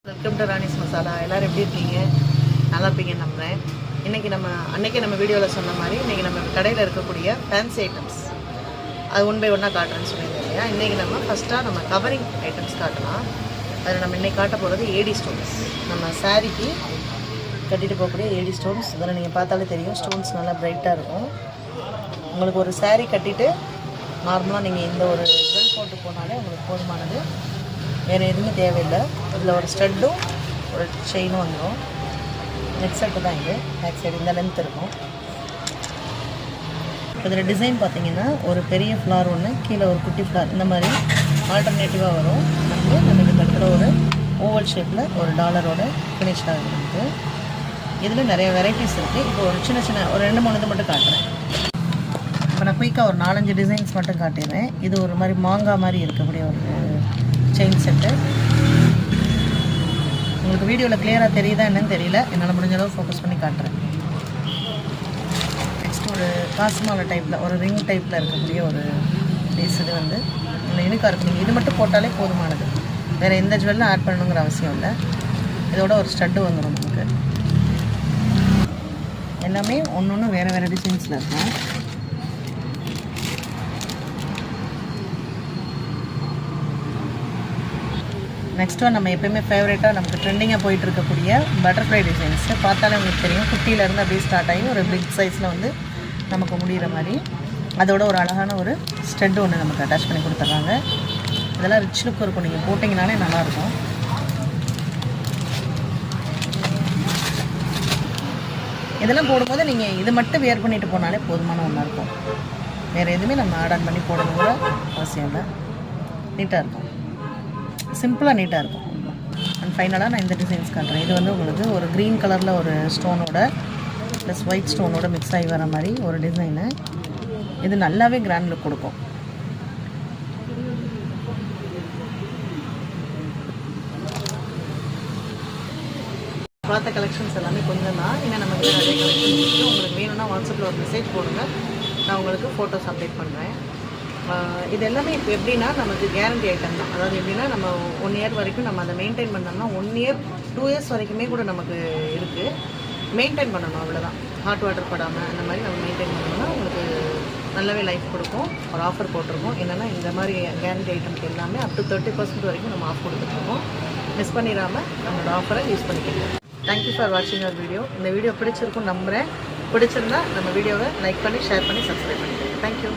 Welcome to Rani's masala. எல்லோரும் எப்படி இருக்கீங்க? நல்லா இருப்பீங்கன்னு நம்புகிறேன். அன்றைக்கி நம்ம வீடியோவில் சொன்ன மாதிரி இன்றைக்கி நம்ம கடையில் இருக்கக்கூடிய ஃபேன்சி ஐட்டம்ஸ் அது ஒன் பை ஒன்னாக காட்டுறேன்னு சொல்லியிருந்தோம் இல்லையா. இன்றைக்கி நம்ம ஃபஸ்ட்டாக நம்ம கவரிங் ஐட்டம்ஸ் காட்டலாம். அதில் நம்ம இன்றைக்கி காட்ட போகிறது ஏடி ஸ்டோன்ஸ். நம்ம சாரீக்கு கட்டிட்டு போகக்கூடிய ஏடி ஸ்டோன்ஸ். இதில் நீங்கள் பார்த்தாலே தெரியும், ஸ்டோன்ஸ் நல்லா பிரைட்டாக இருக்கும். உங்களுக்கு ஒரு சாரீ கட்டிட்டு நார்மலாக நீங்கள் இந்த ஒரு ஜுவல் போட்டு போனாலே உங்களுக்கு போதுமானது, வேறு எதுவுமே தேவையில்லை. இதில் ஒரு ஸ்டட்டும் ஒரு செயினும் வந்துடும். நெக் செட்டு தான் இது. பேக் சைடு இந்த லென்த் இருக்கும். இதில் டிசைன் பார்த்தீங்கன்னா ஒரு பெரிய ஃப்ளார் ஒன்று, கீழே ஒரு குட்டி ஃப்ளார், இந்த மாதிரி ஆல்டர்னேட்டிவாக வரும். நமக்கு இந்த இடத்துல ஒரு ஓவல் ஷேப்பில் ஒரு டாலரோட ஃபினிஷ் ஆகுது. இதில் நிறைய வெரைட்டிஸ் இருக்குது. இப்போ ஒரு சின்ன ஒரு 2-3 இது மட்டும் காட்டுறேன். இப்போ நான் குயிக்காக ஒரு 4-5 டிசைன்ஸ் மட்டும் காட்டிடுறேன். இது ஒரு மாதிரி மாங்காய் மாதிரி இருக்கக்கூடிய ஒரு செயின் செட்டு. உங்களுக்கு வீடியோவில் கிளியராக தெரியுதா என்னன்னு தெரியல, என்னால் முடிஞ்ச அளவு ஃபோக்கஸ் பண்ணி காட்டுறேன். நெக்ஸ்ட் ஒரு காசு மாலை டைப்பில் ஒரு ரிங் டைப்பில் இருக்கக்கூடிய ஒரு பீஸ். இது வந்து இந்த யூனிக்காக இருக்குது. நீங்கள் இது மட்டும் போட்டாலே போதுமானது, வேறு எந்த ஜுவல்லும் ஆட் பண்ணணுங்கிற அவசியம் இல்லை. இதோட ஒரு ஸ்டட்டு வந்துடும் நமக்கு. எல்லாமே ஒன்று வேறு டிசைன்ஸில் இருக்கும். நெக்ஸ்ட் ஒன் நம்ம எப்போயுமே ஃபேவரேட்டாக நமக்கு ட்ரெண்டிங்காக போயிட்டு இருக்கக்கூடிய பட்டர்ஃப்ளை டிசைன்ஸ். பார்த்தாலே உங்களுக்கு தெரியும், குட்டியிலேருந்து அப்படியே ஸ்டார்ட் ஆகி ஒரு பிக் சைஸில் வந்து நமக்கு முடிகிற மாதிரி அதோட ஒரு அழகான ஒரு ஸ்டெட் ஒன்று நமக்கு அட்டாச் பண்ணி கொடுத்துட்றாங்க. இதெல்லாம் ரிச் லுக் இருக்கும், நீங்கள் போட்டிங்கனாலே நல்லாயிருக்கும். இதெல்லாம் போடும்போது நீங்கள் இது மட்டும் வியர் பண்ணிட்டு போனாலே போதுமான ஒன்றா இருக்கும். வேறு எதுவுமே நம்ம ஆட் ஆன் பண்ணி போடணுங்கிற அவசியம் இல்லை. நீட்டாக இருக்கும், சிம்பிளாக நீட்டாக இருக்கும். அண்ட் ஃபைனலாக நான் இந்த டிசைன்ஸ் காட்டுறேன். இது வந்து உங்களுக்கு ஒரு க்ரீன் கலரில் ஒரு ஸ்டோனோட ப்ளஸ் ஒயிட் ஸ்டோனோட மிக்ஸ் ஆகி வர மாதிரி ஒரு டிசைனு. இது நல்லாவே கிராண்ட் லுக் கொடுக்கும். பார்த்த கலெக்ஷன்ஸ் எல்லாமே கொஞ்சம் தான், இன்னும் நமக்கு நிறைய கலெக்ஷன்ஸ் இருக்குது. உங்களுக்கு வேணும்னா வாட்ஸ்அப்பில் ஒரு மெசேஜ் போடுங்க, நான் உங்களுக்கு ஃபோட்டோஸ் அப்டேட் பண்ணுறேன். இது எல்லாமே இப்போ எப்படின்னா நமக்கு கேரண்டி ஐட்டம் தான். அதாவது எப்படின்னா நம்ம 1 இயர் வரைக்கும் நம்ம அதை மெயின்டைன் பண்ணோம்னா 1 இயர் 2 இயர்ஸ் வரைக்குமே கூட நமக்கு இருக்குது. மெயின்டைன் பண்ணணும், அவ்வளோதான். ஹாட் வாட்டர் படாமல் அந்த மாதிரி நம்ம மெயின்டைன் பண்ணோம்னா உங்களுக்கு நல்லாவே லைஃப் கொடுக்கும். ஒரு ஆஃபர் போட்டிருக்கோம். என்னென்னா இந்த மாதிரி கேரண்டி ஐட்டம்க்கு எல்லாமே அப் டு 30% வரைக்கும் நம்ம ஆஃப் கொடுத்துட்ருக்கோம். மிஸ் பண்ணிடாமல் நம்மளோட ஆஃபரை யூஸ் பண்ணிக்கலாம். தேங்க்யூ ஃபார் வாட்சிங் அவர் வீடியோ. இந்த வீடியோ பிடிச்சிருக்குன்னு நம்புகிறேன். பிடிச்சிருந்தா நம்ம வீடியோவை லைக் பண்ணி ஷேர் பண்ணி சப்ஸ்கிரைப் பண்ணிக்கிறேன். தேங்க்யூ.